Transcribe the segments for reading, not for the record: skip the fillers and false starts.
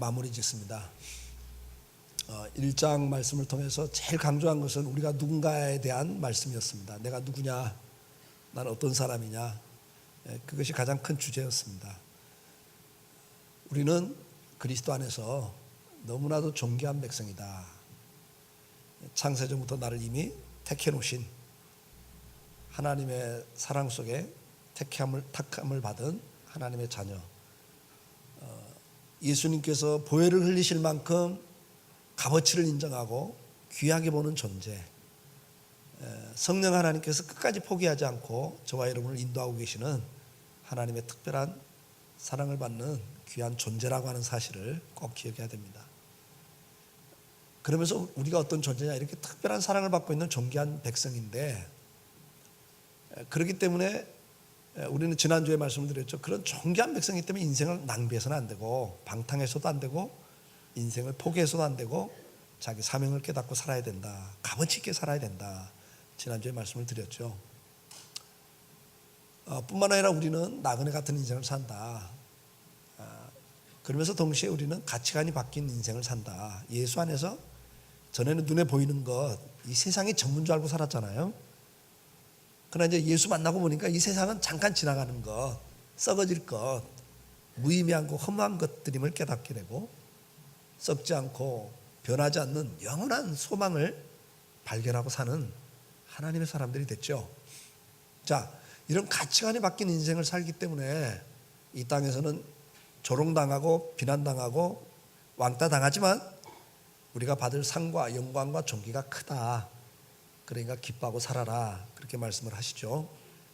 마무리 짓습니다. 1장 말씀을 통해서 제일 강조한 것은 우리가 누군가에 대한 말씀이었습니다. 내가 누구냐, 난 어떤 사람이냐, 그것이 가장 큰 주제였습니다. 우리는 그리스도 안에서 너무나도 존귀한 백성이다. 창세전부터 나를 이미 택해 놓으신 하나님의 사랑 속에 택함을 받은 하나님의 자녀, 예수님께서 보혈을 흘리실 만큼 값어치를 인정하고 귀하게 보는 존재, 성령 하나님께서 끝까지 포기하지 않고 저와 여러분을 인도하고 계시는 하나님의 특별한 사랑을 받는 귀한 존재라고 하는 사실을 꼭 기억해야 됩니다. 그러면서 우리가 어떤 존재냐, 이렇게 특별한 사랑을 받고 있는 존귀한 백성인데, 그렇기 때문에 우리는 지난주에 말씀을 드렸죠. 그런 존귀한 백성이기 때문에 인생을 낭비해서는 안 되고, 방탕해서도 안 되고, 인생을 포기해서도 안 되고, 자기 사명을 깨닫고 살아야 된다. 값어치 있게 살아야 된다. 지난주에 말씀을 드렸죠. 뿐만 아니라 우리는 나그네 같은 인생을 산다. 그러면서 동시에 우리는 가치관이 바뀐 인생을 산다. 예수 안에서 전에는 눈에 보이는 것, 이 세상이 전부인 줄 알고 살았잖아요. 그러나 이제 예수 만나고 보니까 이 세상은 잠깐 지나가는 것, 썩어질 것, 무의미한 것, 허무한 것들임을 깨닫게 되고, 썩지 않고 변하지 않는 영원한 소망을 발견하고 사는 하나님의 사람들이 됐죠. 자, 이런 가치관이 바뀐 인생을 살기 때문에 이 땅에서는 조롱당하고 비난당하고 왕따 당하지만 우리가 받을 상과 영광과 존귀가 크다. 그러니까 기뻐하고 살아라. 그렇게 말씀을 하시죠.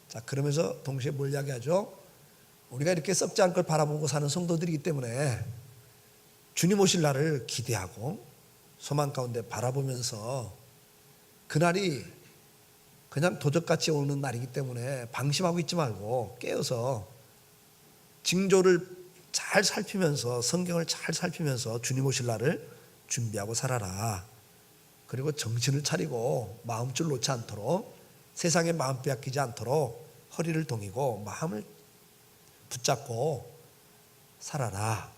자, 그러면서 동시에 뭘 이야기하죠? 우리가 이렇게 썩지 않을 걸 바라보고 사는 성도들이기 때문에 주님 오실 날을 기대하고 소망 가운데 바라보면서 그날이 그냥 도적같이 오는 날이기 때문에 방심하고 있지 말고 깨어서 징조를 잘 살피면서, 성경을 잘 살피면서 주님 오실 날을 준비하고 살아라. 그리고 정신을 차리고 마음줄 놓지 않도록, 세상에 마음 빼앗기지 않도록 허리를 동이고 마음을 붙잡고 살아라.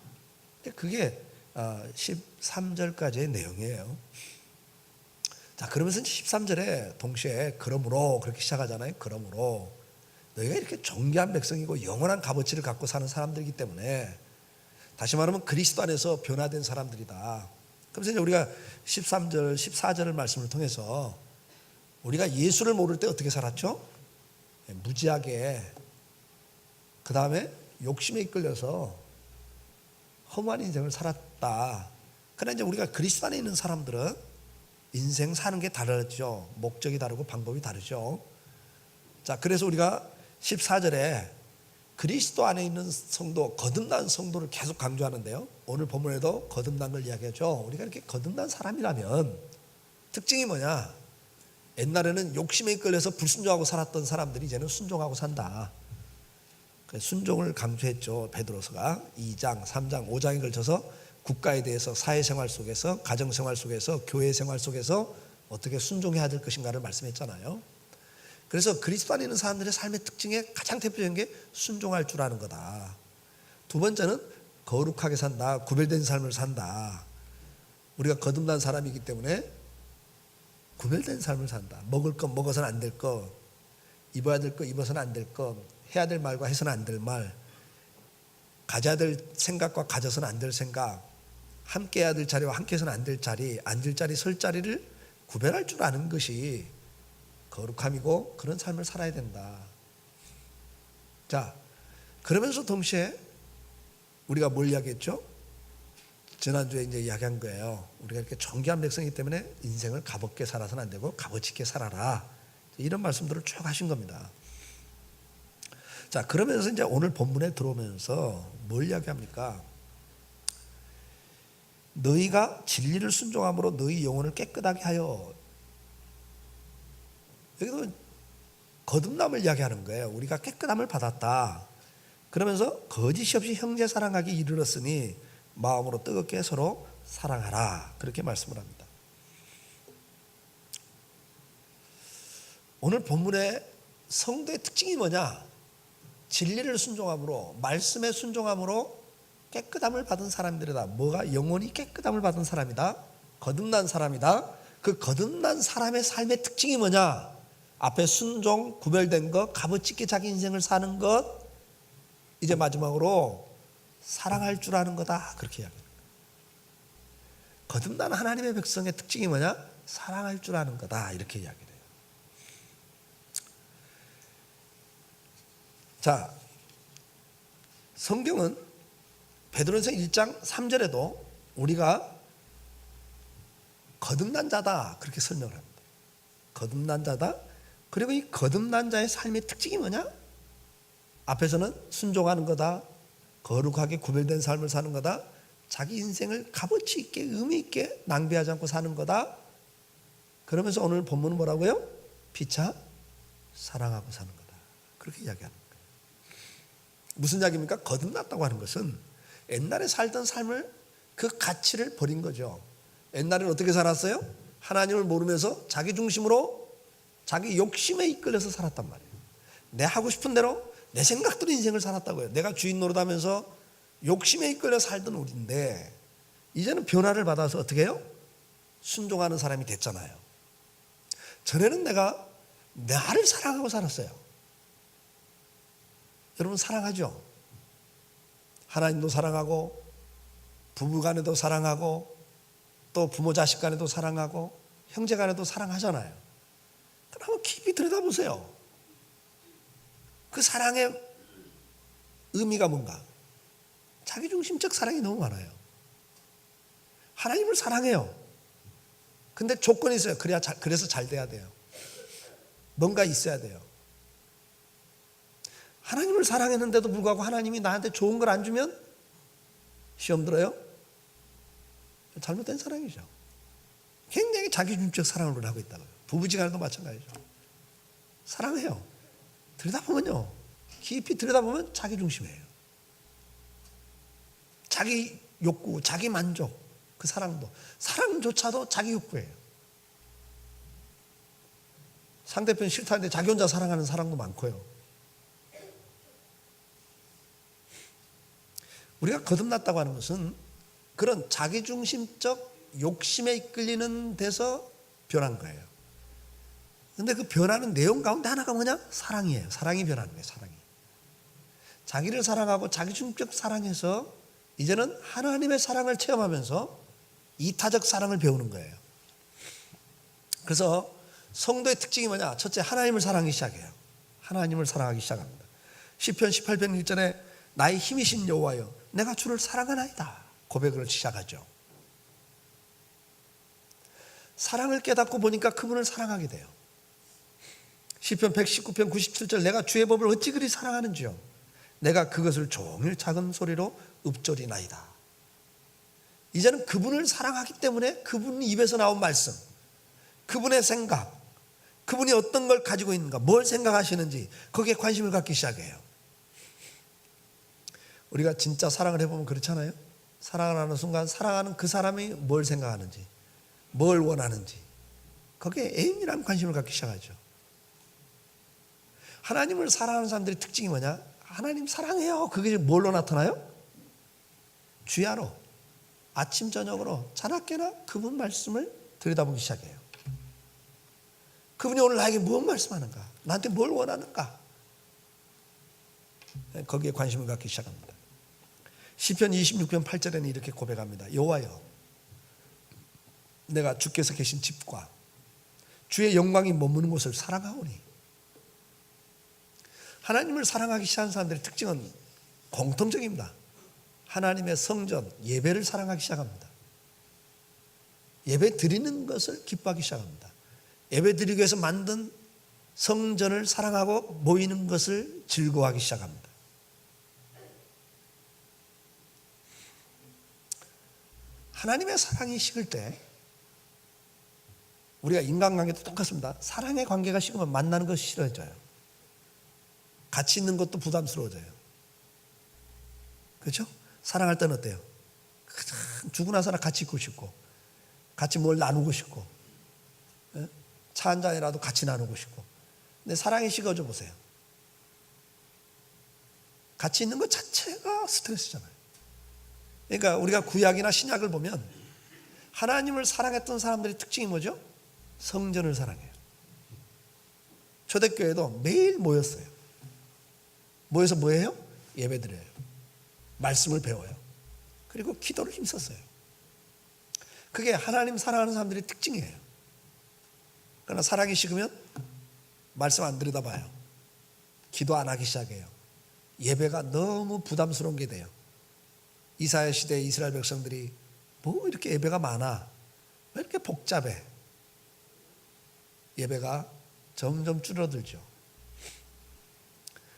그게 13절까지의 내용이에요. 자, 그러면서 13절에 동시에 그러므로 그렇게 시작하잖아요. 그러므로 너희가 이렇게 존귀한 백성이고 영원한 값어치를 갖고 사는 사람들이기 때문에, 다시 말하면 그리스도 안에서 변화된 사람들이다. 그래서 이제 우리가 13절, 14절을 말씀을 통해서 우리가 예수를 모를 때 어떻게 살았죠? 무지하게, 그 다음에 욕심에 이끌려서 허무한 인생을 살았다. 그러나 이제 우리가 그리스도 안에 있는 사람들은 인생 사는 게 다르죠. 목적이 다르고 방법이 다르죠. 자, 그래서 우리가 14절에 그리스도 안에 있는 성도, 거듭난 성도를 계속 강조하는데요. 오늘 본문에도 거듭난 걸 이야기하죠. 우리가 이렇게 거듭난 사람이라면 특징이 뭐냐? 옛날에는 욕심에 이끌려서 불순종하고 살았던 사람들이 이제는 순종하고 산다. 순종을 강조했죠. 베드로서가 2장, 3장, 5장에 걸쳐서 국가에 대해서 사회생활 속에서, 가정생활 속에서, 교회생활 속에서 어떻게 순종해야 될 것인가를 말씀했잖아요. 그래서 그리스도 안에 있는 사람들의 삶의 특징의 가장 대표적인 게 순종할 줄 아는 거다. 두 번째는 거룩하게 산다. 구별된 삶을 산다. 우리가 거듭난 사람이기 때문에 구별된 삶을 산다. 먹을 것 먹어서는 안 될 것, 입어야 될 것 입어서는 안 될 것, 해야 될 말과 해서는 안 될 말, 가져야 될 생각과 가져서는 안 될 생각, 함께 해야 될 자리와 함께 해서는 안 될 자리, 앉을 자리, 설 자리를 구별할 줄 아는 것이 거룩함이고, 그런 삶을 살아야 된다. 자, 그러면서 동시에 우리가 뭘 이야기했죠? 지난주에 이제 이야기한 거예요. 우리가 이렇게 존귀한 백성이기 때문에 인생을 값없게 살아서는 안 되고 값어치 있게 살아라. 이런 말씀들을 쭉 하신 겁니다. 자, 그러면서 이제 오늘 본문에 들어오면서 뭘 이야기합니까? 너희가 진리를 순종함으로 너희 영혼을 깨끗하게 하여. 여기도 거듭남을 이야기하는 거예요. 우리가 깨끗함을 받았다. 그러면서 거짓이 없이 형제 사랑하기 이르렀으니 마음으로 뜨겁게 서로 사랑하라. 그렇게 말씀을 합니다. 오늘 본문의 성도의 특징이 뭐냐? 진리를 순종함으로, 말씀에 순종함으로 깨끗함을 받은 사람들이다. 뭐가? 영혼이 깨끗함을 받은 사람이다. 거듭난 사람이다. 그 거듭난 사람의 삶의 특징이 뭐냐? 앞에 순종, 구별된 것, 값어치 있게 자기 인생을 사는 것, 이제 마지막으로 사랑할 줄 아는 거다. 그렇게 이야기합니다. 거듭난 하나님의 백성의 특징이 뭐냐? 사랑할 줄 아는 거다. 이렇게 이야기해요. 자, 성경은 베드로전서 1장 3절에도 우리가 거듭난 자다 그렇게 설명을 합니다. 거듭난 자다. 그리고 이 거듭난 자의 삶의 특징이 뭐냐? 앞에서는 순종하는 거다. 거룩하게 구별된 삶을 사는 거다. 자기 인생을 값어치 있게 의미 있게 낭비하지 않고 사는 거다. 그러면서 오늘 본문은 뭐라고요? 피차 사랑하고 사는 거다. 그렇게 이야기하는 거예요. 무슨 이야기입니까? 거듭났다고 하는 것은 옛날에 살던 삶을 그 가치를 버린 거죠. 옛날에는 어떻게 살았어요? 하나님을 모르면서 자기 중심으로 자기 욕심에 이끌려서 살았단 말이에요. 내 하고 싶은 대로 내 생각대로 인생을 살았다고요. 내가 주인 노릇하면서 욕심에 이끌려 살던 우리인데 이제는 변화를 받아서 어떻게 해요? 순종하는 사람이 됐잖아요. 전에는 내가 나를 사랑하고 살았어요. 여러분 사랑하죠? 하나님도 사랑하고 부부 간에도 사랑하고 또 부모 자식 간에도 사랑하고 형제 간에도 사랑하잖아요. 그럼 한번 깊이 들여다보세요. 그 사랑의 의미가 뭔가? 자기중심적 사랑이 너무 많아요. 하나님을 사랑해요. 근데 조건이 있어요. 그래서 잘 돼야 돼요. 뭔가 있어야 돼요. 하나님을 사랑했는데도 불구하고 하나님이 나한테 좋은 걸 안 주면 시험 들어요? 잘못된 사랑이죠. 굉장히 자기중심적 사랑을 하고 있다고요. 부부지간에도 마찬가지죠. 사랑해요. 들여다보면요. 깊이 들여다보면 자기중심이에요. 자기 욕구, 자기 만족, 그 사랑조차도 자기 욕구예요. 상대편 싫다는데 자기 혼자 사랑하는 사랑도 많고요. 우리가 거듭났다고 하는 것은 그런 자기중심적 욕심에 이끌리는 데서 변한 거예요. 근데 그 변하는 내용 가운데 하나가 뭐냐? 사랑이에요. 사랑이 변하는 거예요. 사랑이. 자기를 사랑하고 자기중심적 사랑해서 이제는 하나님의 사랑을 체험하면서 이타적 사랑을 배우는 거예요. 그래서 성도의 특징이 뭐냐? 첫째, 하나님을 사랑하기 시작해요. 하나님을 사랑하기 시작합니다. 시편 18편 1절에 나의 힘이신 여호와여 내가 주를 사랑하나이다 고백을 시작하죠. 사랑을 깨닫고 보니까 그분을 사랑하게 돼요. 시편 119편 97절 내가 주의 법을 어찌 그리 사랑하는지요 내가 그것을 종일 작은 소리로 읊조리나이다. 이제는 그분을 사랑하기 때문에 그분 입에서 나온 말씀, 그분의 생각, 그분이 어떤 걸 가지고 있는가, 뭘 생각하시는지 거기에 관심을 갖기 시작해요. 우리가 진짜 사랑을 해보면 그렇잖아요. 사랑을 하는 순간 사랑하는 그 사람이 뭘 생각하는지, 뭘 원하는지 거기에 애인이라는 관심을 갖기 시작하죠. 하나님을 사랑하는 사람들의 특징이 뭐냐? 하나님 사랑해요. 그게 뭘로 나타나요? 주야로 아침 저녁으로 자나깨나 그분 말씀을 들여다보기 시작해요. 그분이 오늘 나에게 무엇 말씀하는가? 나한테 뭘 원하는가? 거기에 관심을 갖기 시작합니다. 시편 26편 8절에는 이렇게 고백합니다. 여호와여 내가 주께서 계신 집과 주의 영광이 머무는 곳을 사랑하오니. 하나님을 사랑하기 시작한 사람들의 특징은 공통적입니다. 하나님의 성전, 예배를 사랑하기 시작합니다. 예배 드리는 것을 기뻐하기 시작합니다. 예배 드리기 위해서 만든 성전을 사랑하고 모이는 것을 즐거워하기 시작합니다. 하나님의 사랑이 식을 때 우리가 인간관계도 똑같습니다. 사랑의 관계가 식으면 만나는 것이 싫어져요. 같이 있는 것도 부담스러워져요. 그렇죠? 사랑할 때는 어때요? 죽고 나서나 같이 있고 싶고 같이 뭘 나누고 싶고 차 한 잔이라도 같이 나누고 싶고. 근데 사랑이 식어져 보세요. 같이 있는 것 자체가 스트레스잖아요. 그러니까 우리가 구약이나 신약을 보면 하나님을 사랑했던 사람들의 특징이 뭐죠? 성전을 사랑해요. 초대교회도 매일 모였어요. 모여서 뭐예요? 예배드려요. 말씀을 배워요. 그리고 기도를 힘썼어요. 그게 하나님 사랑하는 사람들의 특징이에요. 그러나 사랑이 식으면 말씀 안 들여다봐요. 기도 안 하기 시작해요. 예배가 너무 부담스러운 게 돼요. 이사야 시대의 이스라엘 백성들이 뭐 이렇게 예배가 많아? 왜 이렇게 복잡해? 예배가 점점 줄어들죠.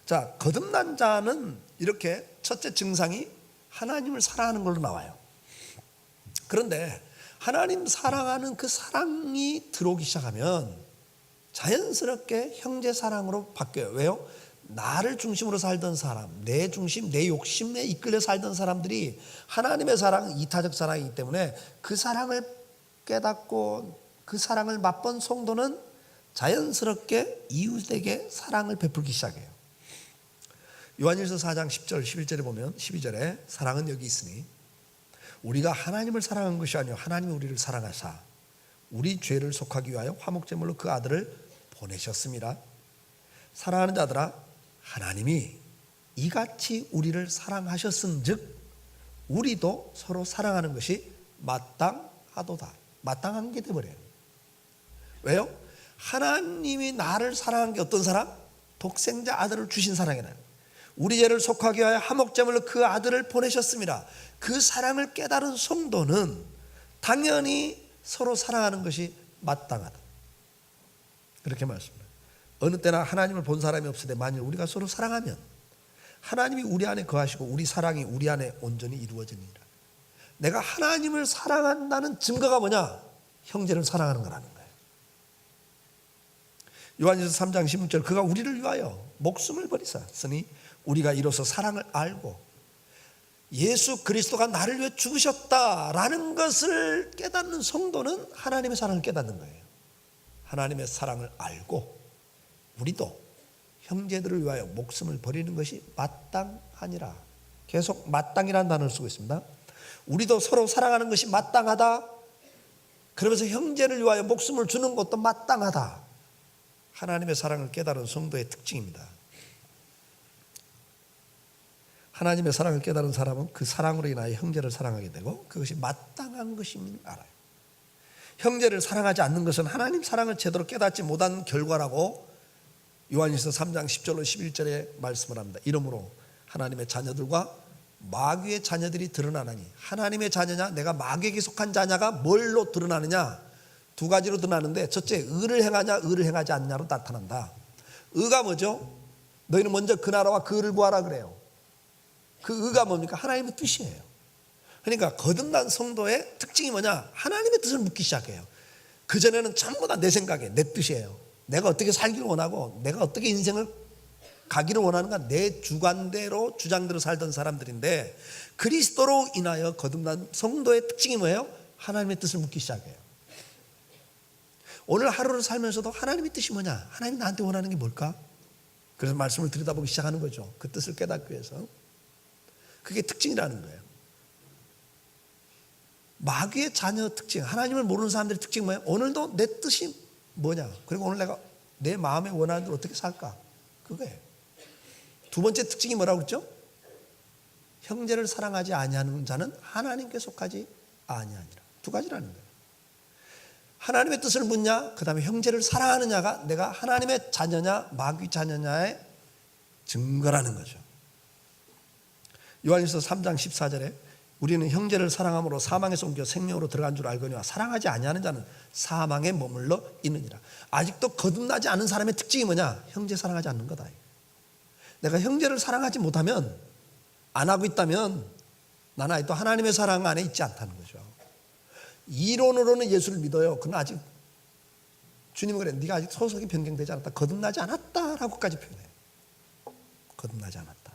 자, 거듭난 자는 이렇게 첫째 증상이 하나님을 사랑하는 걸로 나와요. 그런데 하나님 사랑하는 그 사랑이 들어오기 시작하면 자연스럽게 형제 사랑으로 바뀌어요. 왜요? 나를 중심으로 살던 사람, 내 중심, 내 욕심에 이끌려 살던 사람들이 하나님의 사랑, 이타적 사랑이기 때문에 그 사랑을 깨닫고 그 사랑을 맛본 성도는 자연스럽게 이웃에게 사랑을 베풀기 시작해요. 요한일서 4장 10절 11절에 보면 12절에 사랑은 여기 있으니 우리가 하나님을 사랑한 것이 아니요 하나님이 우리를 사랑하사 우리 죄를 속하기 위하여 화목제물로 그 아들을 보내셨습니다. 사랑하는 자들아, 하나님이 이같이 우리를 사랑하셨은즉 우리도 서로 사랑하는 것이 마땅하도다. 마땅한 게 되어버려요. 왜요? 하나님이 나를 사랑한 게 어떤 사랑? 독생자 아들을 주신 사랑이라는, 우리 죄를 속하기 위하여 화목제물로 그 아들을 보내셨습니다. 그 사랑을 깨달은 성도는 당연히 서로 사랑하는 것이 마땅하다. 그렇게 말씀합니다. 어느 때나 하나님을 본 사람이 없을 때 만일 우리가 서로 사랑하면 하나님이 우리 안에 거하시고 우리 사랑이 우리 안에 온전히 이루어지니라. 내가 하나님을 사랑한다는 증거가 뭐냐? 형제를 사랑하는 거라는 거예요. 요한일서 3장 16절 그가 우리를 위하여 목숨을 버리셨으니 우리가 이로써 사랑을 알고 예수 그리스도가 나를 위해 죽으셨다라는 것을 깨닫는 성도는 하나님의 사랑을 깨닫는 거예요. 하나님의 사랑을 알고 우리도 형제들을 위하여 목숨을 버리는 것이 마땅하니라. 계속 마땅이라는 단어를 쓰고 있습니다. 우리도 서로 사랑하는 것이 마땅하다. 그러면서 형제를 위하여 목숨을 주는 것도 마땅하다. 하나님의 사랑을 깨달은 성도의 특징입니다. 하나님의 사랑을 깨달은 사람은 그 사랑으로 인하여 형제를 사랑하게 되고 그것이 마땅한 것임을 알아요. 형제를 사랑하지 않는 것은 하나님 사랑을 제대로 깨닫지 못한 결과라고 요한일서 3장 10절로 11절에 말씀을 합니다. 이러므로 하나님의 자녀들과 마귀의 자녀들이 드러나나니, 하나님의 자녀냐 내가 마귀에게 속한 자냐가 뭘로 드러나느냐? 두 가지로 드러나는데, 첫째 의를 행하냐 의를 행하지 않냐로 나타난다. 의가 뭐죠? 너희는 먼저 그 나라와 그 의를 구하라 그래요. 그 의가 뭡니까? 하나님의 뜻이에요. 그러니까 거듭난 성도의 특징이 뭐냐? 하나님의 뜻을 묻기 시작해요. 그전에는 전부 다 내 생각에 내 뜻이에요. 내가 어떻게 살기를 원하고 내가 어떻게 인생을 가기를 원하는가, 내 주관대로 주장대로 살던 사람들인데, 그리스도로 인하여 거듭난 성도의 특징이 뭐예요? 하나님의 뜻을 묻기 시작해요. 오늘 하루를 살면서도 하나님의 뜻이 뭐냐? 하나님이 나한테 원하는 게 뭘까? 그래서 말씀을 들여다보기 시작하는 거죠. 그 뜻을 깨닫기 위해서. 그게 특징이라는 거예요. 마귀의 자녀 특징, 하나님을 모르는 사람들의 특징이 뭐예요? 오늘도 내 뜻이 뭐냐? 그리고 오늘 내가 내 마음에 원하는 대로 어떻게 살까? 그거예요. 두 번째 특징이 뭐라고 그랬죠? 형제를 사랑하지 아니하는 자는 하나님께 속하지 아니하니라. 두 가지라는 거예요. 하나님의 뜻을 묻냐, 그 다음에 형제를 사랑하느냐가 내가 하나님의 자녀냐 마귀 자녀냐의 증거라는 거죠. 요한일서 3장 14절에 우리는 형제를 사랑함으로 사망에서 옮겨 생명으로 들어간 줄 알거니와 사랑하지 아니하는 자는 사망에 머물러 있느니라. 아직도 거듭나지 않은 사람의 특징이 뭐냐? 형제 사랑하지 않는 거다. 내가 형제를 사랑하지 못하면, 안 하고 있다면 나는 아직도 하나님의 사랑 안에 있지 않다는 거죠. 이론으로는 예수를 믿어요. 그러나 아직 주님은 그래, 네가 아직 소속이 변경되지 않았다, 거듭나지 않았다라고까지 표현해요. 거듭나지 않았다.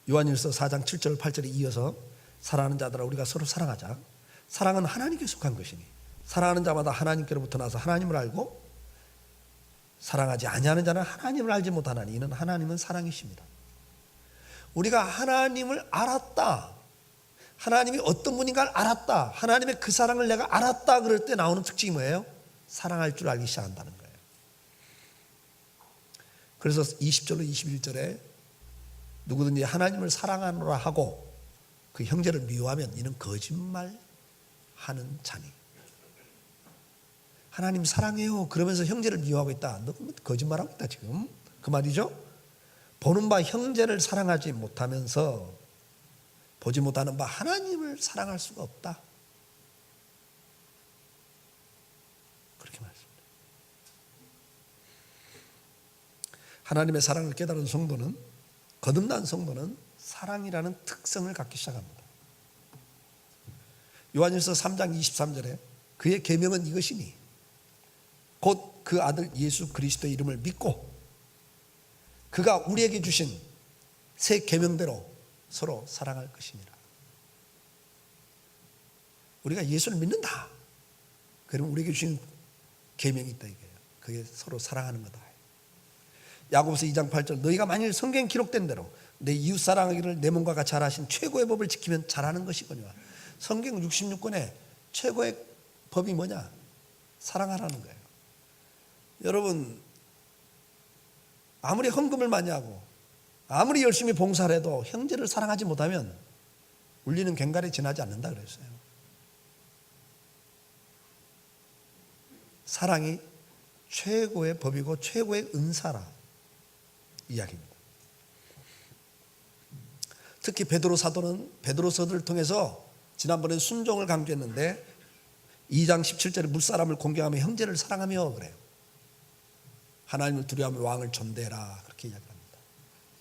요한일서 4장 7절 8절에 이어서 사랑하는 자들아 우리가 서로 사랑하자. 사랑은 하나님께 속한 것이니 사랑하는 자마다 하나님께로부터 나서 하나님을 알고 사랑하지 아니하는 자는 하나님을 알지 못하나니 이는 하나님은 사랑이십니다. 우리가 하나님을 알았다, 하나님이 어떤 분인가를 알았다, 하나님의 그 사랑을 내가 알았다 그럴 때 나오는 특징이 뭐예요? 사랑할 줄 알기 시작한다는 거예요. 그래서 20절로 21절에 누구든지 하나님을 사랑하노라 하고 그 형제를 미워하면 이는 거짓말하는 자니. 하나님 사랑해요 그러면서 형제를 미워하고 있다. 너 거짓말하고 있다 지금. 그 말이죠. 보는 바 형제를 사랑하지 못하면서 보지 못하는 바 하나님을 사랑할 수가 없다. 그렇게 말했습니다. 하나님의 사랑을 깨달은 성도는, 거듭난 성도는 사랑이라는 특성을 갖기 시작합니다. 요한일서 3장 23절에 그의 계명은 이것이니 곧 그 아들 예수 그리스도의 이름을 믿고 그가 우리에게 주신 새 계명대로 서로 사랑할 것이니라. 우리가 예수를 믿는다. 그러면 우리에게 주신 계명이 있다 이거예요. 그게 서로 사랑하는 거다. 야고보서 2장 8절 너희가 만일 성경에 기록된 대로 내 이웃 사랑하기를 내 몸과 같이 하신 최고의 법을 지키면 잘하는 것이거니와. 성경 66권의 최고의 법이 뭐냐? 사랑하라는 거예요. 여러분 아무리 헌금을 많이 하고 아무리 열심히 봉사를 해도 형제를 사랑하지 못하면 울리는 괭갈에 지나지 않는다 그랬어요. 사랑이 최고의 법이고 최고의 은사라 이야기입니다. 특히 베드로 사도는 베드로서들을 통해서 지난번에 순종을 강조했는데 2장 17절에 물사람을 공경하며 형제를 사랑하며 그래요. 하나님을 두려워하며 왕을 존대해라 그렇게 이야기합니다.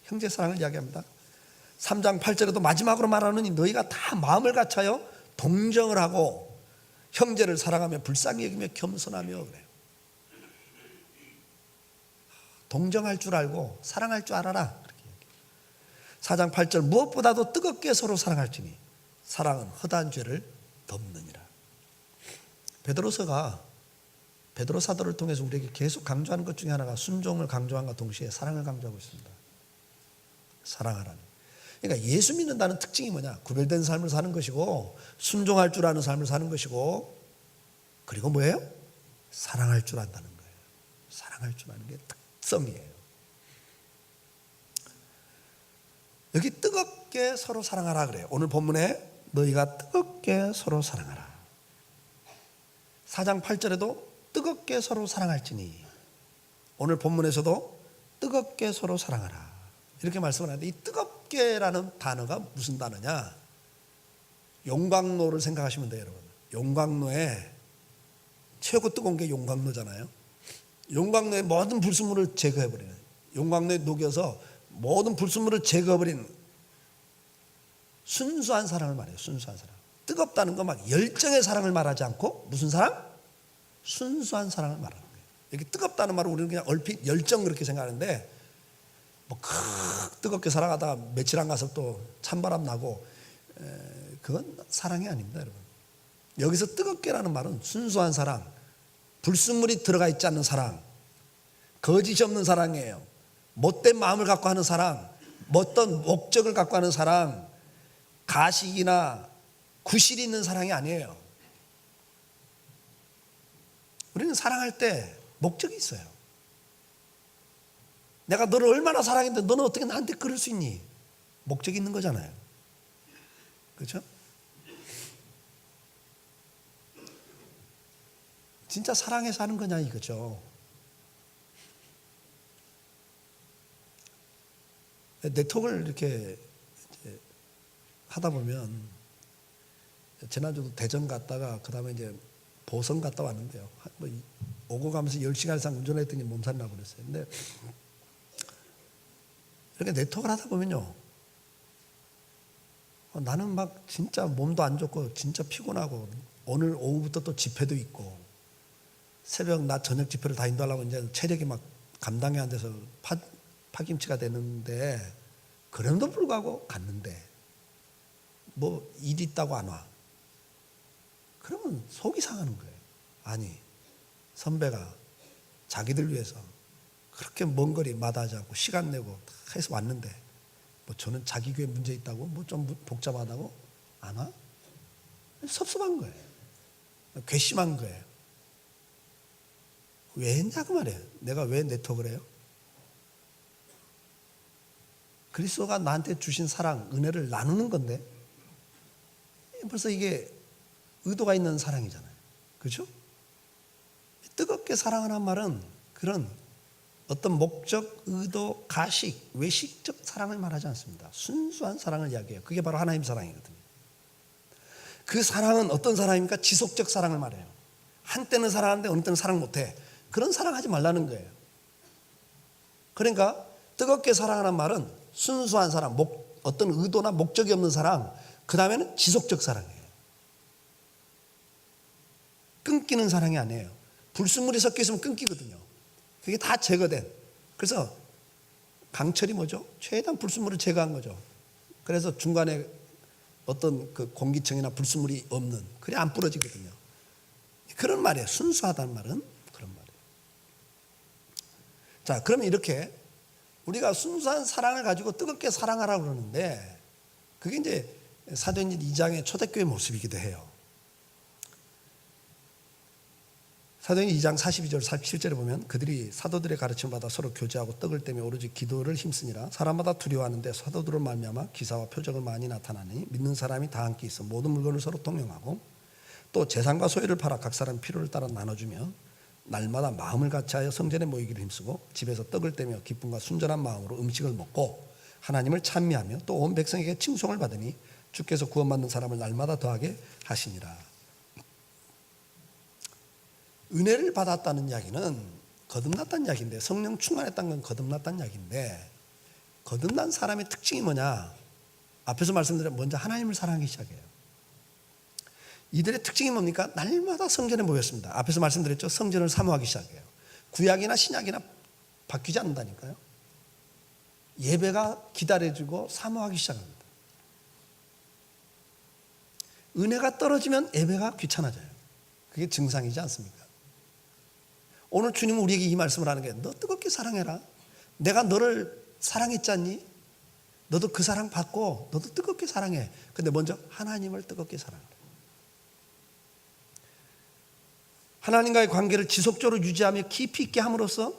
형제 사랑을 이야기합니다. 3장 8절에도 마지막으로 말하노니 너희가 다 마음을 같이하여 동정을 하고 형제를 사랑하며 불쌍히 여기며 겸손하며 그래요. 동정할 줄 알고 사랑할 줄 알아라 그렇게 이야기해요. 4장 8절 무엇보다도 뜨겁게 서로 사랑할지니 사랑은 허다한 죄를 덮느니라. 베드로서가 베드로 사도를 통해서 우리에게 계속 강조하는 것 중에 하나가 순종을 강조함과 동시에 사랑을 강조하고 있습니다. 사랑하라는. 그러니까 예수 믿는다는 특징이 뭐냐? 구별된 삶을 사는 것이고 순종할 줄 아는 삶을 사는 것이고 그리고 뭐예요? 사랑할 줄 안다는 거예요. 사랑할 줄 아는 게 특성이에요. 여기 뜨겁게 서로 사랑하라 그래요. 오늘 본문에 너희가 뜨겁게 서로 사랑하라. 4장 8절에도 뜨겁게 서로 사랑할지니 오늘 본문에서도 뜨겁게 서로 사랑하라 이렇게 말씀을 하는데 이 뜨겁게라는 단어가 무슨 단어냐? 용광로를 생각하시면 돼요. 여러분 용광로에 최고 뜨거운 게 용광로잖아요. 용광로의 모든 불순물을 제거해버리는, 용광로에 녹여서 모든 불순물을 제거해버리는 순수한 사랑을 말해요. 순수한 사랑. 뜨겁다는 건 막 열정의 사랑을 말하지 않고 무슨 사랑? 순수한 사랑을 말하는 거예요. 여기 뜨겁다는 말은 우리는 그냥 얼핏 열정 그렇게 생각하는데 뭐 뜨겁게 사랑하다가 며칠 안 가서 또 찬바람 나고 그건 사랑이 아닙니다, 여러분. 여기서 뜨겁게라는 말은 순수한 사랑, 불순물이 들어가 있지 않는 사랑, 거짓이 없는 사랑이에요. 못된 마음을 갖고 하는 사랑, 어떤 목적을 갖고 하는 사랑, 가식이나 구실이 있는 사랑이 아니에요. 우리는 사랑할 때 목적이 있어요. 내가 너를 얼마나 사랑했는데 너는 어떻게 나한테 그럴 수 있니? 목적이 있는 거잖아요. 그렇죠? 진짜 사랑해서 하는 거냐 이거죠. 네트워크를 이렇게 하다 보면 지난주도 대전 갔다가 그 다음에 이제 보성 갔다 왔는데요. 뭐 오고 가면서 10시간 이상 운전했더니 몸살이 나버렸어요. 근데 이렇게 네트워크를 하다 보면요. 나는 막 진짜 몸도 안 좋고 진짜 피곤하고 오늘 오후부터 또 집회도 있고 새벽 낮 저녁 집회를 다 인도하려고 이제 체력이 막 감당이 안 돼서 파김치가 되는데 그럼에도 불구하고 갔는데 뭐 일 있다고 안 와. 그러면 속이 상하는 거예요. 아니 선배가 자기들 위해서 그렇게 먼 거리 마다하지 않고 시간 내고 해서 왔는데 뭐 저는 자기 교회 문제 있다고 뭐 좀 복잡하다고 안 와? 섭섭한 거예요. 괘씸한 거예요. 왜 했냐고 말이에요. 내가 왜 네트워크를 해요? 그리스도가 나한테 주신 사랑, 은혜를 나누는 건데 벌써 이게 의도가 있는 사랑이잖아요. 그렇죠? 뜨겁게 사랑하는 말은 그런 어떤 목적, 의도, 가식, 외식적 사랑을 말하지 않습니다. 순수한 사랑을 이야기해요. 그게 바로 하나님 사랑이거든요. 그 사랑은 어떤 사랑입니까? 지속적 사랑을 말해요. 한때는 사랑하는데 어느 때는 사랑 못해. 그런 사랑하지 말라는 거예요. 그러니까 뜨겁게 사랑하는 말은 순수한 사랑, 어떤 의도나 목적이 없는 사랑, 그 다음에는 지속적 사랑이에요. 끊기는 사랑이 아니에요. 불순물이 섞여 있으면 끊기거든요. 그게 다 제거된. 그래서 강철이 뭐죠? 최대한 불순물을 제거한 거죠. 그래서 중간에 어떤 그 공기층이나 불순물이 없는, 그래 안 부러지거든요. 그런 말이에요. 순수하다는 말은 그런 말이에요. 자, 그러면 이렇게 우리가 순수한 사랑을 가지고 뜨겁게 사랑하라고 그러는데 그게 이제 사도행전 2장의 초대교회 모습이기도 해요. 사도행전 2장 42절 47절에 보면 그들이 사도들의 가르침을 받아 서로 교제하고 떡을 떼며 오로지 기도를 힘쓰니라. 사람마다 두려워하는데 사도들을 말미암아 기사와 표적을 많이 나타나니 믿는 사람이 다 함께 있어 모든 물건을 서로 동용하고 또 재산과 소유를 팔아 각 사람 필요를 따라 나눠주며 날마다 마음을 같이하여 성전에 모이기를 힘쓰고 집에서 떡을 떼며 기쁨과 순전한 마음으로 음식을 먹고 하나님을 찬미하며 또 온 백성에게 칭송을 받으니 주께서 구원받는 사람을 날마다 더하게 하시니라. 은혜를 받았다는 이야기는 거듭났다는 이야기인데, 성령 충만했다는 건 거듭났다는 이야기인데, 거듭난 사람의 특징이 뭐냐? 앞에서 말씀드린 먼저 하나님을 사랑하기 시작해요. 이들의 특징이 뭡니까? 날마다 성전에 모였습니다. 앞에서 말씀드렸죠. 성전을 사모하기 시작해요. 구약이나 신약이나 바뀌지 않는다니까요. 예배가 기다려지고 사모하기 시작합니다. 은혜가 떨어지면 예배가 귀찮아져요. 그게 증상이지 않습니까? 오늘 주님은 우리에게 이 말씀을 하는 게, 너 뜨겁게 사랑해라. 내가 너를 사랑했지 않니? 너도 그 사랑 받고 너도 뜨겁게 사랑해. 근데 먼저 하나님을 뜨겁게 사랑하라. 하나님과의 관계를 지속적으로 유지하며 깊이 있게 함으로써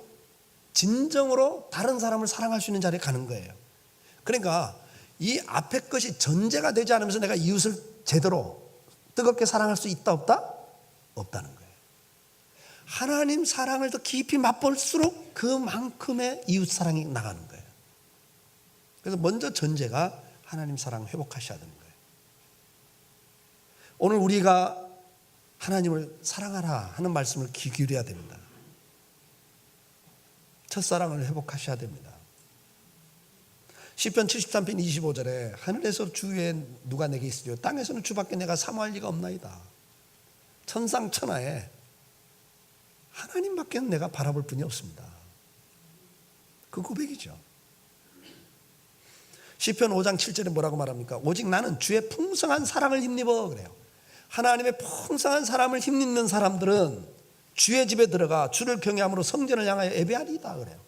진정으로 다른 사람을 사랑할 수 있는 자리에 가는 거예요. 그러니까 이 앞에 것이 전제가 되지 않으면서 내가 이웃을 제대로 뜨겁게 사랑할 수 있다 없다? 없다는 거예요. 하나님 사랑을 더 깊이 맛볼수록 그만큼의 이웃 사랑이 나가는 거예요. 그래서 먼저 전제가 하나님 사랑을 회복하셔야 되는 거예요. 오늘 우리가 하나님을 사랑하라 하는 말씀을 귀 기울여야 됩니다. 첫사랑을 회복하셔야 됩니다. 시편 73편 25절에 하늘에서 주 외에 누가 내게 있으리요 땅에서는 주밖에 내가 사모할 리가 없나이다. 천상천하에 하나님밖에 내가 바라볼 분이 없습니다. 그 고백이죠. 시편 5장 7절에 뭐라고 말합니까? 오직 나는 주의 풍성한 사랑을 힘입어 그래요. 하나님의 풍성한 사랑을 힘입는 사람들은 주의 집에 들어가 주를 경외함으로 성전을 향하여 예배하리이다 그래요.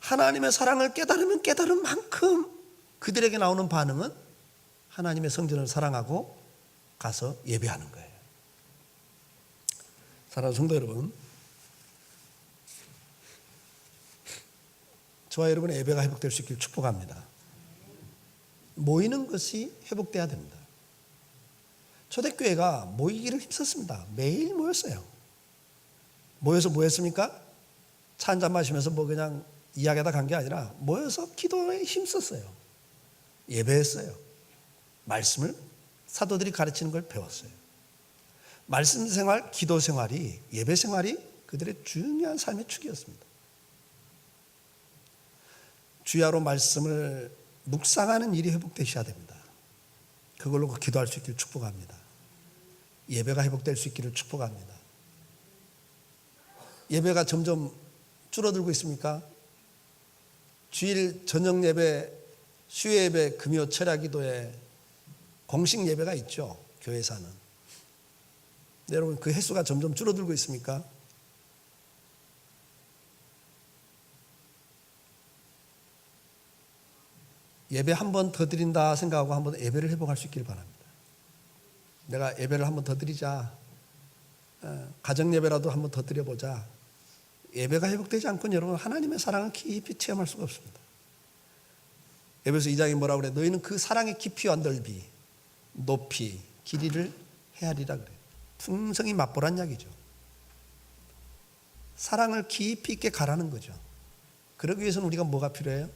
하나님의 사랑을 깨달으면 깨달은 만큼 그들에게 나오는 반응은 하나님의 성전을 사랑하고 가서 예배하는 거예요. 사랑하는 성도 여러분, 저와 여러분의 예배가 회복될 수 있길 축복합니다. 모이는 것이 회복돼야 됩니다. 초대교회가 모이기를 힘썼습니다. 매일 모였어요. 모여서 뭐 했습니까? 차 한잔 마시면서 뭐 그냥 이야기하다 간 게 아니라 모여서 기도에 힘썼어요. 예배했어요. 말씀을 사도들이 가르치는 걸 배웠어요. 말씀 생활, 기도 생활이, 예배 생활이 그들의 중요한 삶의 축이었습니다. 주야로 말씀을 묵상하는 일이 회복되셔야 됩니다. 그걸로 기도할 수 있기를 축복합니다. 예배가 회복될 수 있기를 축복합니다. 예배가 점점 줄어들고 있습니까? 주일 저녁 예배, 수요 예배, 금요 철야 기도에 공식 예배가 있죠. 교회사는. 여러분 그 횟수가 점점 줄어들고 있습니까? 예배 한 번 더 드린다 생각하고 한번 예배를 회복할 수 있길 바랍니다. 내가 예배를 한 번 더 드리자. 가정 예배라도 한 번 더 드려보자. 예배가 회복되지 않고는 여러분 하나님의 사랑을 깊이 체험할 수가 없습니다. 에베소 2장이 뭐라고 그래? 너희는 그 사랑의 깊이와 넓이, 높이, 길이를 헤아리라 그래. 풍성히 맛보란 이야기죠. 사랑을 깊이 있게 가라는 거죠. 그러기 위해서는 우리가 뭐가 필요해요?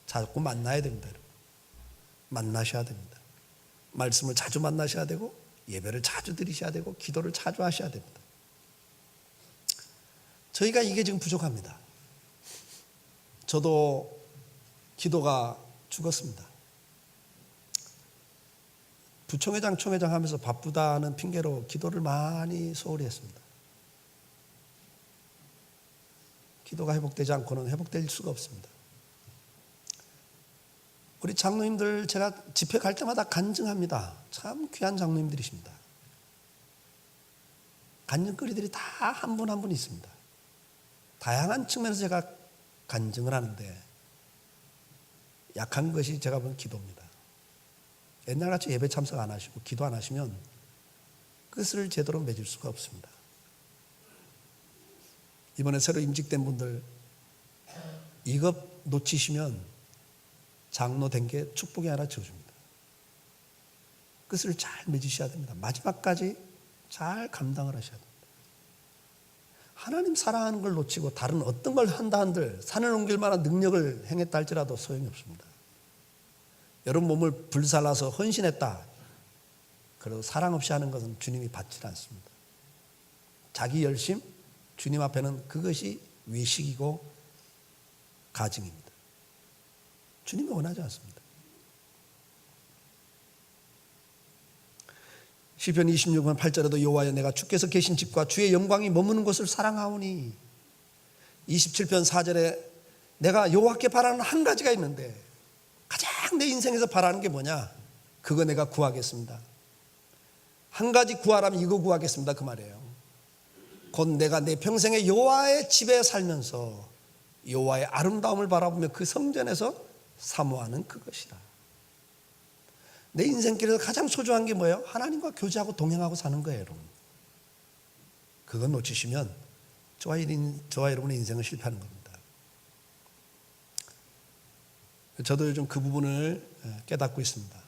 자꾸 만나야 됩니다. 여러분. 만나셔야 됩니다. 말씀을 자주 만나셔야 되고 예배를 자주 드리셔야 되고 기도를 자주 하셔야 됩니다. 저희가 이게 지금 부족합니다. 저도 기도가 죽었습니다. 부총회장, 총회장 하면서 바쁘다는 핑계로 기도를 많이 소홀히 했습니다. 기도가 회복되지 않고는 회복될 수가 없습니다. 우리 장로님들 제가 집회 갈 때마다 간증합니다. 참 귀한 장로님들이십니다. 간증거리들이 다 한 분 한 분 있습니다. 다양한 측면에서 제가 간증을 하는데 약한 것이 제가 본 기도입니다. 옛날같이 예배 참석 안 하시고 기도 안 하시면 끝을 제대로 맺을 수가 없습니다. 이번에 새로 임직된 분들 이것 놓치시면 장로 된 게 축복이 하나 지어줍니다. 끝을 잘 맺으셔야 됩니다. 마지막까지 잘 감당을 하셔야 됩니다. 하나님 사랑하는 걸 놓치고 다른 어떤 걸 한다 한들 산을 옮길 만한 능력을 행했다 할지라도 소용이 없습니다. 여러분 몸을 불살라서 헌신했다. 그래도 사랑 없이 하는 것은 주님이 받지 않습니다. 자기 열심, 주님 앞에는 그것이 외식이고 가증입니다. 주님이 원하지 않습니다. 시편 26편 8절에도 여호와여 내가 주께서 계신 집과 주의 영광이 머무는 곳을 사랑하오니 27편 4절에 내가 여호와께 바라는 한 가지가 있는데 가장 내 인생에서 바라는 게 뭐냐? 그거 내가 구하겠습니다. 한 가지 구하라면 이거 구하겠습니다. 그 말이에요. 곧 내가 내 평생에 여호와의 집에 살면서 여호와의 아름다움을 바라보며 그 성전에서 사모하는 그것이다. 내 인생길에서 가장 소중한 게 뭐예요? 하나님과 교제하고 동행하고 사는 거예요, 여러분. 그건 놓치시면 저와 여러분의 인생은 실패하는 겁니다. 저도 요즘 그 부분을 깨닫고 있습니다.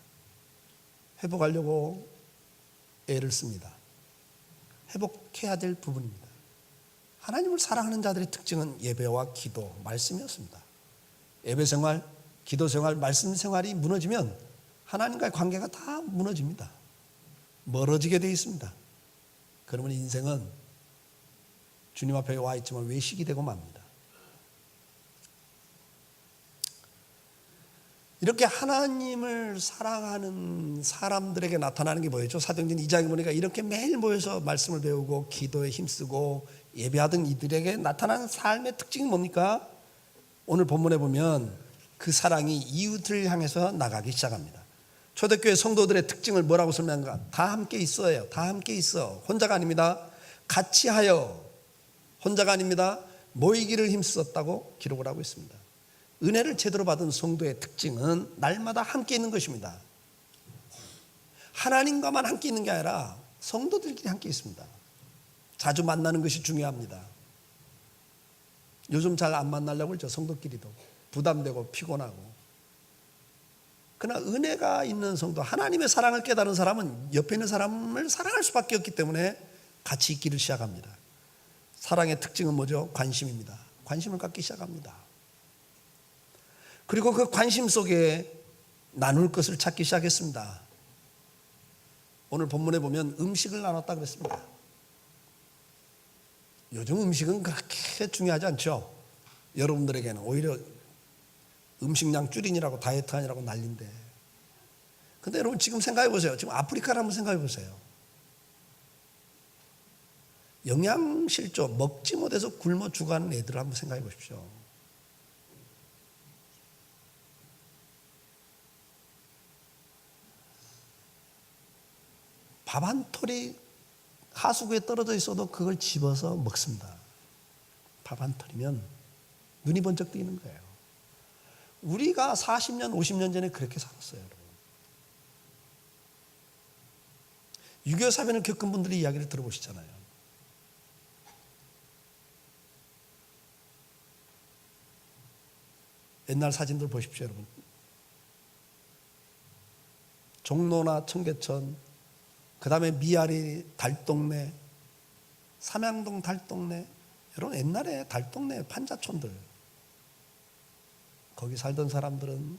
회복하려고 애를 씁니다. 회복해야 될 부분입니다. 하나님을 사랑하는 자들의 특징은 예배와 기도, 말씀이었습니다. 예배 생활, 기도 생활, 말씀 생활이 무너지면 하나님과의 관계가 다 무너집니다. 멀어지게 되어 있습니다. 그러면 인생은 주님 앞에 와 있지만 외식이 되고 맙니다. 이렇게 하나님을 사랑하는 사람들에게 나타나는 게 뭐였죠? 사도행전 2장에 보니까 이렇게 매일 모여서 말씀을 배우고 기도에 힘쓰고 예배하던 이들에게 나타나는 삶의 특징이 뭡니까? 오늘 본문에 보면 그 사랑이 이웃을 향해서 나가기 시작합니다. 초대교회 성도들의 특징을 뭐라고 설명한가? 다 함께 있어요. 다 함께 있어. 혼자가 아닙니다. 같이 하여. 혼자가 아닙니다. 모이기를 힘썼다고 기록을 하고 있습니다. 은혜를 제대로 받은 성도의 특징은 날마다 함께 있는 것입니다. 하나님과만 함께 있는 게 아니라 성도들끼리 함께 있습니다. 자주 만나는 것이 중요합니다. 요즘 잘 안 만나려고 그러죠. 성도끼리도 부담되고 피곤하고. 그러나 은혜가 있는 성도, 하나님의 사랑을 깨달은 사람은 옆에 있는 사람을 사랑할 수밖에 없기 때문에 같이 있기를 시작합니다. 사랑의 특징은 뭐죠? 관심입니다. 관심을 갖기 시작합니다. 그리고 그 관심 속에 나눌 것을 찾기 시작했습니다. 오늘 본문에 보면 음식을 나눴다 그랬습니다. 요즘 음식은 그렇게 중요하지 않죠. 여러분들에게는 오히려 음식량 줄이느라고 다이어트 하느라고 난리인데. 근데 여러분 지금 생각해 보세요. 지금 아프리카를 한번 생각해 보세요. 영양실조 먹지 못해서 굶어 죽어가는 애들을 한번 생각해 보십시오. 밥 한 톨이 하수구에 떨어져 있어도 그걸 집어서 먹습니다. 밥 한 톨이면 눈이 번쩍 뜨이는 거예요. 우리가 40년, 50년 전에 그렇게 살았어요, 여러분. 6.25 사변을 겪은 분들의 이야기를 들어보시잖아요. 옛날 사진들 보십시오, 여러분. 종로나 청계천, 그 다음에 미아리 달동네, 삼양동 달동네, 여러분 옛날에 달동네 판자촌들, 거기 살던 사람들은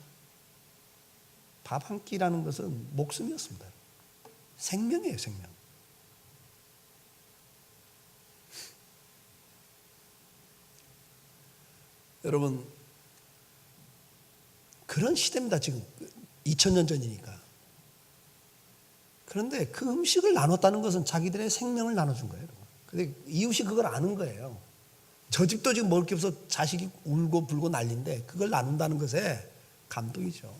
밥 한 끼라는 것은 목숨이었습니다. 생명이에요, 생명. 여러분, 그런 시대입니다. 지금 2000년 전이니까. 그런데 그 음식을 나눴다는 것은 자기들의 생명을 나눠준 거예요. 근데 이웃이 그걸 아는 거예요. 저 집도 지금 먹을 게 없어 자식이 울고 불고 난리인데 그걸 나눈다는 것에 감동이죠.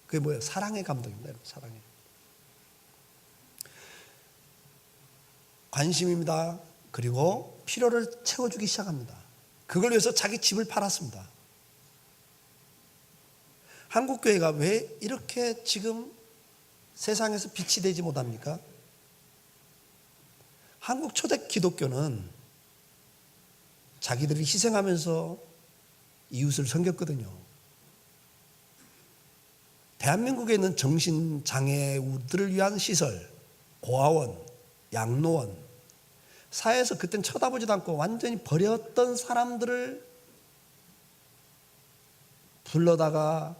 그게 뭐예요? 사랑의 감동입니다. 여러분, 사랑의. 관심입니다. 그리고 필요를 채워주기 시작합니다. 그걸 위해서 자기 집을 팔았습니다. 한국교회가 왜 이렇게 지금 세상에서 빛이 되지 못합니까? 한국 초대 기독교는 자기들이 희생하면서 이웃을 섬겼거든요. 대한민국에 있는 정신장애우들을 위한 시설, 고아원, 양로원, 사회에서 그땐 쳐다보지도 않고 완전히 버렸던 사람들을 불러다가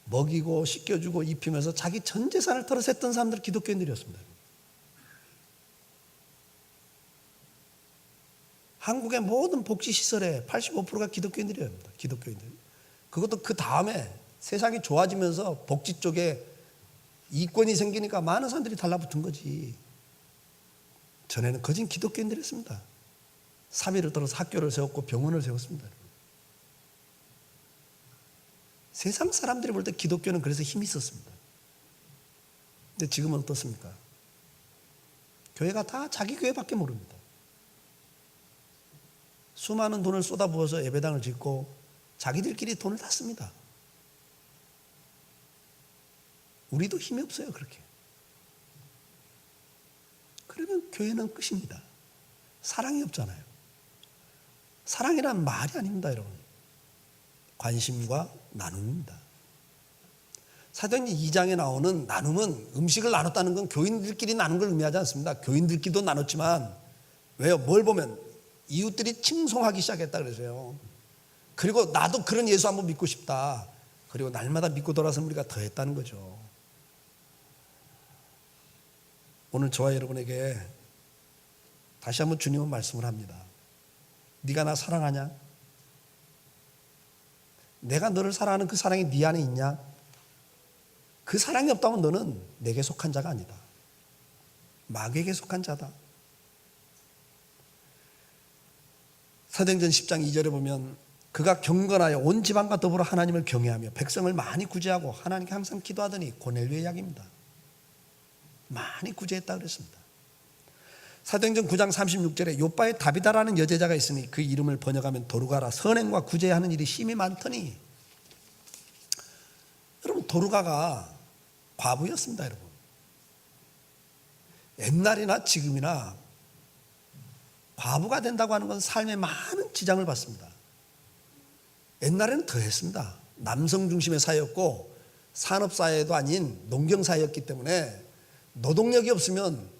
먹이고 씻겨주고 입히면서 자기 전 재산을 털어샜던 사람들이 기독교인들이었습니다. 한국의 모든 복지시설의 85%가 기독교인들이었습니다. 기독교인들. 그것도 그 다음에 세상이 좋아지면서 복지 쪽에 이권이 생기니까 많은 사람들이 달라붙은 거지. 전에는 거진 기독교인들이었습니다. 사비를 떨어서 학교를 세웠고 병원을 세웠습니다. 세상 사람들이 볼 때 기독교는 그래서 힘이 있었습니다. 근데 지금은 어떻습니까? 교회가 다 자기 교회밖에 모릅니다. 수많은 돈을 쏟아부어서 예배당을 짓고 자기들끼리 돈을 다 씁니다. 우리도 힘이 없어요, 그렇게. 그러면 교회는 끝입니다. 사랑이 없잖아요. 사랑이란 말이 아닙니다, 여러분. 관심과 나눔입니다. 사도행전 2장에 나오는 나눔은 음식을 나눴다는 건 교인들끼리 나눈 걸 의미하지 않습니다. 교인들끼리도 나눴지만 왜요? 뭘 보면 이웃들이 칭송하기 시작했다 그러세요. 그리고 나도 그런 예수 한번 믿고 싶다. 그리고 날마다 믿고 돌아서 우리가 더 했다는 거죠. 오늘 저와 여러분에게 다시 한번 주님은 말씀을 합니다. 네가 나 사랑하냐? 내가 너를 사랑하는 그 사랑이 네 안에 있냐? 그 사랑이 없다면 너는 내게 속한 자가 아니다. 마귀에게 속한 자다. 사도행전 10장 2절에 보면 그가 경건하여 온 지방과 더불어 하나님을 경외하며 백성을 많이 구제하고 하나님께 항상 기도하더니 고넬료의 이야기입니다. 많이 구제했다 그랬습니다. 사도행전 9장 36절에 요바에 다비다라는 여제자가 있으니 그 이름을 번역하면 도루가라. 선행과 구제하는 일이 심히 많더니. 여러분, 도루가가 과부였습니다. 여러분, 옛날이나 지금이나 과부가 된다고 하는 건 삶에 많은 지장을 받습니다. 옛날에는 더 했습니다. 남성 중심의 사회였고 산업사회도 아닌 농경사회였기 때문에 노동력이 없으면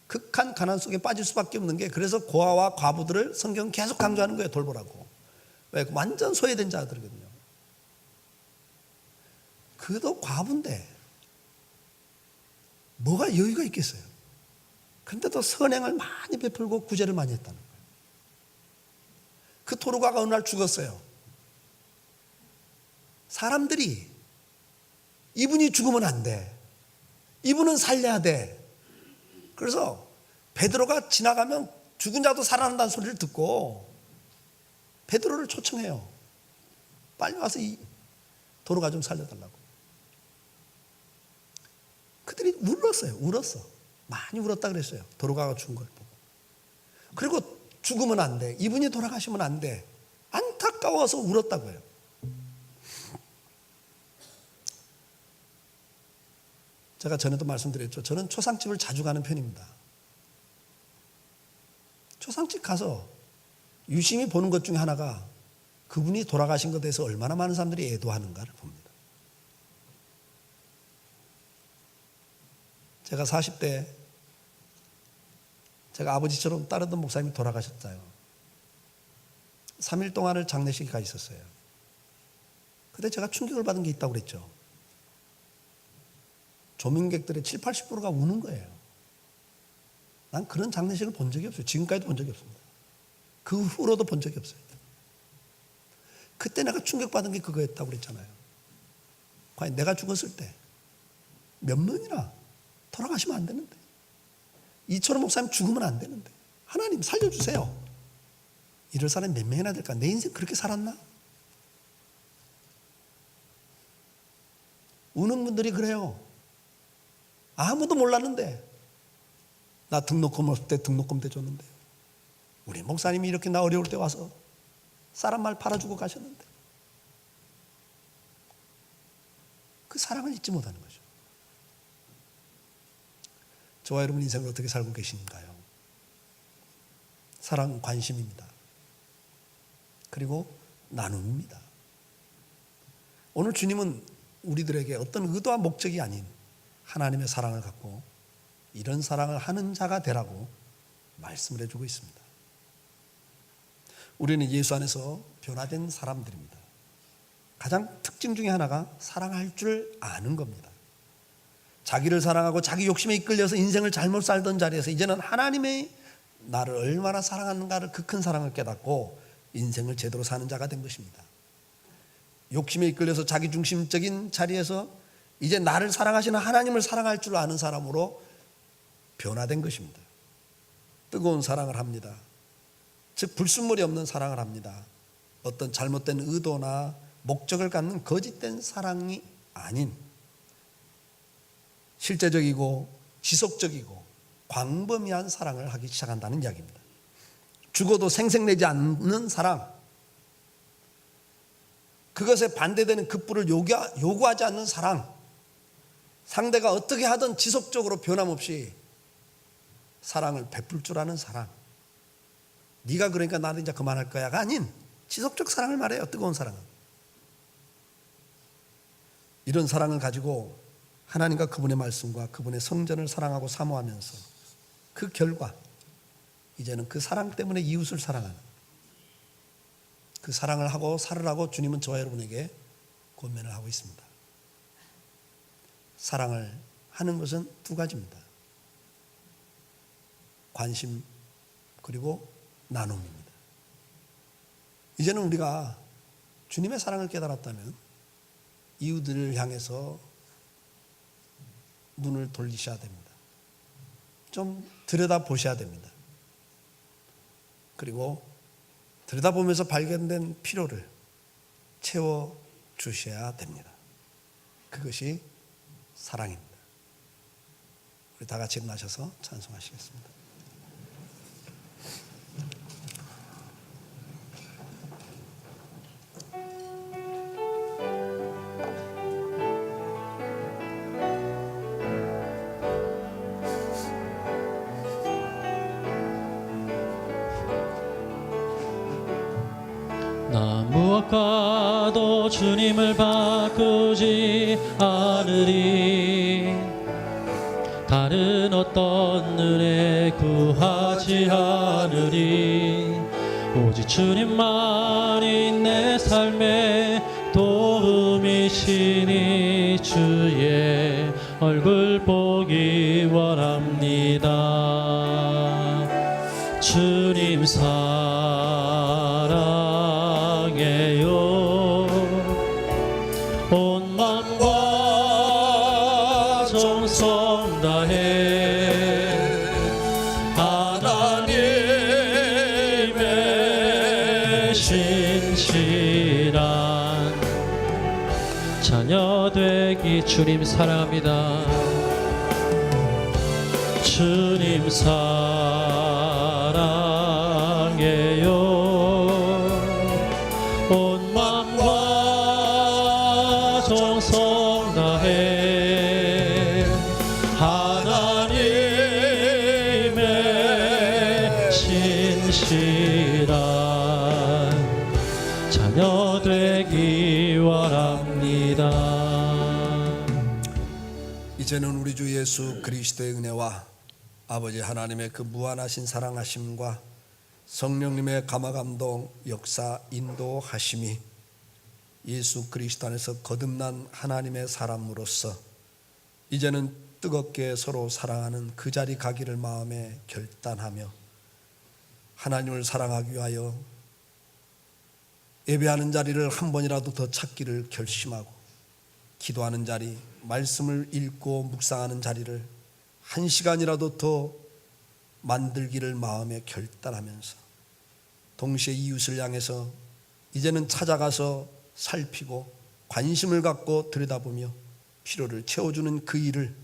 극한 가난 속에 빠질 수밖에 없는 게, 그래서 고아와 과부들을 성경은 계속 강조하는 거예요. 돌보라고. 왜? 완전 소외된 자들이거든요. 그도 과부인데 뭐가 여유가 있겠어요. 그런데도 선행을 많이 베풀고 구제를 많이 했다는 거예요. 그 도루가가 어느 날 죽었어요. 사람들이 이분이 죽으면 안 돼, 이분은 살려야 돼. 그래서 베드로가 지나가면 죽은 자도 살아난다는 소리를 듣고 베드로를 초청해요. 빨리 와서 이 도루가 좀 살려달라고. 그들이 울었어. 많이 울었다 그랬어요. 도루가가 죽은 걸 보고. 그리고 죽으면 안 돼, 이분이 돌아가시면 안 돼, 안타까워서 울었다고요. 제가 전에도 말씀드렸죠. 저는 초상집을 자주 가는 편입니다. 초상집 가서 유심히 보는 것 중에 하나가 그분이 돌아가신 것에 대해서 얼마나 많은 사람들이 애도하는가를 봅니다. 제가 40대 제가 아버지처럼 따르던 목사님이 돌아가셨어요. 3일 동안을 장례식에 가 있었어요. 그때 제가 충격을 받은 게 있다고 그랬죠. 조명객들의 70, 80%가 우는 거예요. 난 그런 장례식을 본 적이 없어요. 지금까지도 본 적이 없습니다. 그 후로도 본 적이 없어요. 그때 내가 충격받은 게 그거였다고 그랬잖아요. 과연 내가 죽었을 때 몇 명이나 돌아가시면 안 되는데, 이철호 목사님 죽으면 안 되는데, 하나님 살려주세요. 이럴 사람이 몇 명이나 될까? 내 인생 그렇게 살았나? 우는 분들이 그래요. 아무도 몰랐는데, 나 등록금 없을 때 등록금 대줬는데, 우리 목사님이 이렇게 나 어려울 때 와서 쌀 한 말 팔아주고 가셨는데, 그 사랑을 잊지 못하는 거죠. 저와 여러분 인생을 어떻게 살고 계신가요? 사랑, 관심입니다. 그리고 나눔입니다. 오늘 주님은 우리들에게 어떤 의도와 목적이 아닌 하나님의 사랑을 갖고 이런 사랑을 하는 자가 되라고 말씀을 해주고 있습니다. 우리는 예수 안에서 변화된 사람들입니다. 가장 특징 중에 하나가 사랑할 줄 아는 겁니다. 자기를 사랑하고 자기 욕심에 이끌려서 인생을 잘못 살던 자리에서 이제는 하나님의 나를 얼마나 사랑하는가를, 그 큰 사랑을 깨닫고 인생을 제대로 사는 자가 된 것입니다. 욕심에 이끌려서 자기중심적인 자리에서 이제 나를 사랑하시는 하나님을 사랑할 줄 아는 사람으로 변화된 것입니다. 뜨거운 사랑을 합니다. 즉 불순물이 없는 사랑을 합니다. 어떤 잘못된 의도나 목적을 갖는 거짓된 사랑이 아닌 실제적이고 지속적이고 광범위한 사랑을 하기 시작한다는 이야기입니다. 죽어도 생색내지 않는 사랑, 그것에 반대되는 급부를 요구하지 않는 사랑, 상대가 어떻게 하든 지속적으로 변함없이 사랑을 베풀 줄 아는 사랑. 네가 그러니까 나는 이제 그만할 거야가 아닌 지속적 사랑을 말해요. 뜨거운 사랑은. 이런 사랑을 가지고 하나님과 그분의 말씀과 그분의 성전을 사랑하고 사모하면서 그 결과 이제는 그 사랑 때문에 이웃을 사랑하는 그 사랑을 하고 살으라고 주님은 저와 여러분에게 권면을 하고 있습니다. 사랑을 하는 것은 두 가지입니다. 관심 그리고 나눔입니다. 이제는 우리가 주님의 사랑을 깨달았다면 이웃들을 향해서 눈을 돌리셔야 됩니다. 좀 들여다보셔야 됩니다. 그리고 들여다보면서 발견된 필요를 채워주셔야 됩니다. 그것이 사랑입니다. 우리 다 같이 일어나셔서 찬송하시겠습니다. 나 무엇과도 주님을 바꾸지 않으리. 다른 어떤 은혜 구하지 않으리. 오직 주님만이 내 삶의 도움이시니 주의 얼굴 보기 원합니다. 주님 사랑해요. 온 마음과 정성 다해 하나님의 신실한 자녀 되기 주님 사랑합니다. 주님 사랑해요. 온 마음과 정성 다해 이제는 우리 주 예수 그리스도의 은혜와 아버지 하나님의 그 무한하신 사랑하심과 성령님의 감화감동 역사 인도하심이 예수 그리스도 안에서 거듭난 하나님의 사람으로서 이제는 뜨겁게 서로 사랑하는 그 자리 가기를 마음에 결단하며 하나님을 사랑하기 위하여 예배하는 자리를 한 번이라도 더 찾기를 결심하고 기도하는 자리, 말씀을 읽고 묵상하는 자리를 한 시간이라도 더 만들기를 마음에 결단하면서 동시에 이웃을 향해서 이제는 찾아가서 살피고 관심을 갖고 들여다보며 필요를 채워주는 그 일을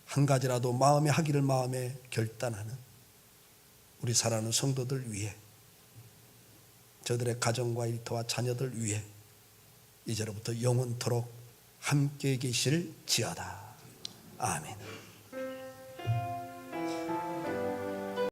한 가지라도 마음에 하기를 마음에 결단하는 우리 사랑하는 성도들 위해, 저들의 가정과 일터와 자녀들 위해 이제로부터 영원토록 함께 계실지어다. 아멘.